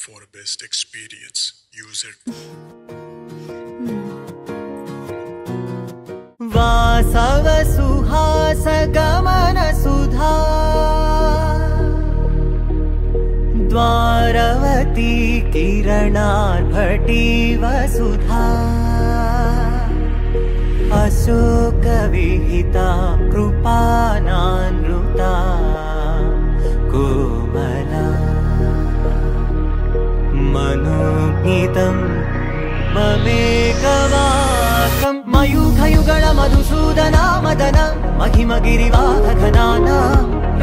for best experience. Use it. वासव सुहास गमन सुधा द्वारवती किरणार्भटी वसुधा अशोक विहिता कृपानानृता कोमला मनोज्ञितं ममेकवाकं मयूखयुगल मधुसूदना मदन महिमगिरिवाहघनाना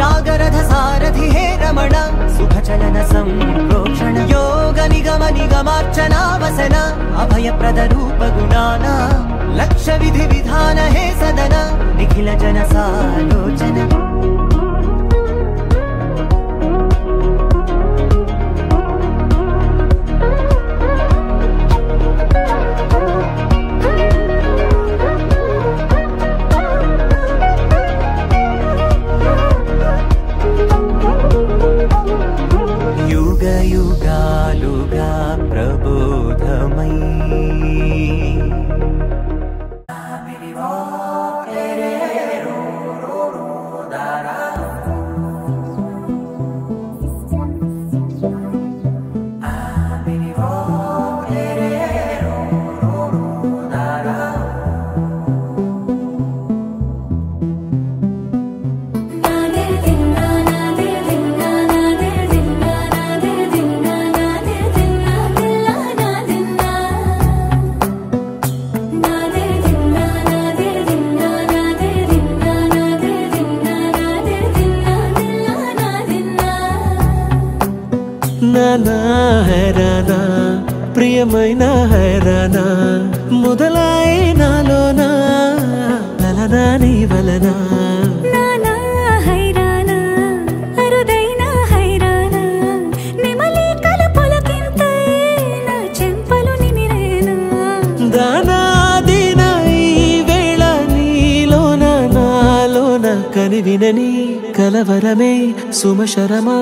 रागरथ सारथि हे रमण सुखचलन संप्रोक्षण योग निगम निगमार्चना वसन अभयप्रद रूप गुणाना लक्ष्य विधि विधान हे सदन निखिल जन सालोचन युगालुगा प्रबोधमयी నానా హైరానా ప్రియమైన హైరానా మొదలై నాలోనా లలనా నీ వలనా నానా హైరానా అరుదైన హైరానా నిమలి కలపులకింతై నా చెంపలు నిమిరేనా దానాదిన ఈ వేళ నీలోన నాలోన కనివినని కలవరమే సుమశరమా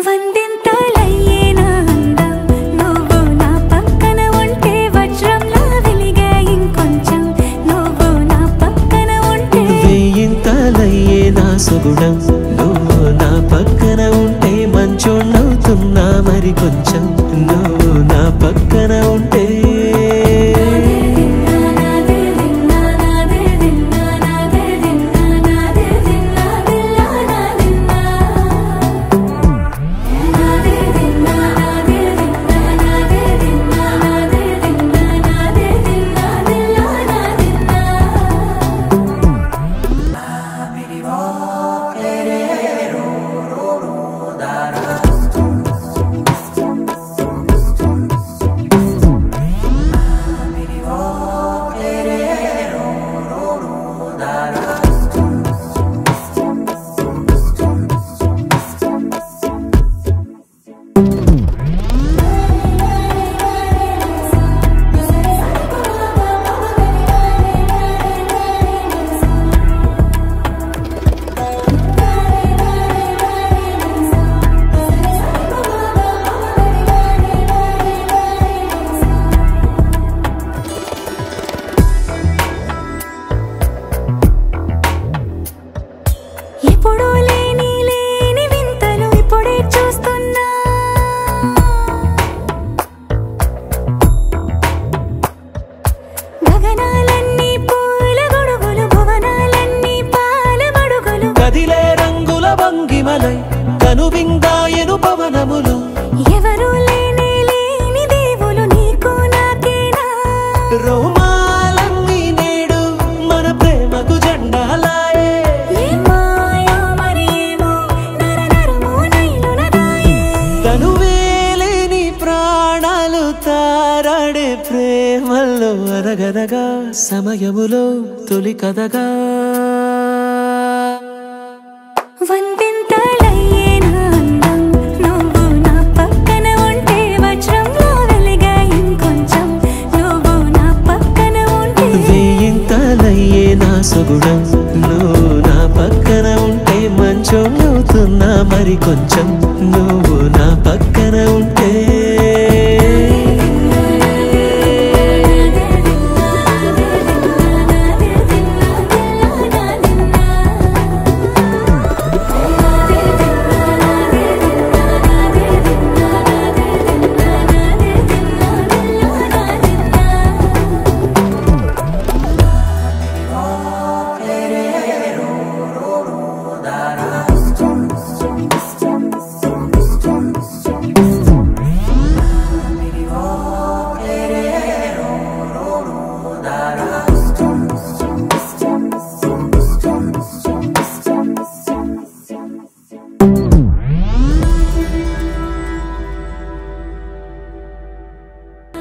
వందింతలయ్యేనా అందం నువ్వు నా పక్కన ఉంటే వజ్రంలా వెలిగే ఇంకొంచెం నువ్వు నా పక్కన ఉంటే వెయ్యింతలయ్యే నా సుగుణం నువ్వు నా పక్కన ఉంటే మంచోణ్ణవుతున్నా మరి కొంచెం నువ్వు నా పక్కన ఉంటే ఎప్పుడూ లేని వింతలు ఇప్పుడే చూస్తున్నా గగనాలన్నీ పూల గొడుగులు భువనాలన్నీ పాల మడుగులు కదిలే రంగుల భంగిమలై కనువిందాయను పవనములు ఎవరు లేని దేవులు నీకు నాకేనా రోమాలన్నీ నేడు మన ప్రేమకు జెండాలాయే మాయో మరేమో నరనరమో నైలునదాయే తనువేలేని ప్రాణాలు తారాడే ప్రేమల్లో అనగనగా సమయములో తొలి కథగా వందింతలయ్యేనా అందం నువ్వు నా పక్కన ఉంటే వజ్రంలా వెలిగే ఇంకొంచెం నువ్వు నా పక్కన ఉంటే వెయ్యింతలయ్యే నా సుగుణం నువ్వు నా పక్కన ఉంటే మంచోణ్ణవుతున్నా మరి మరి కొంచెం నువ్వు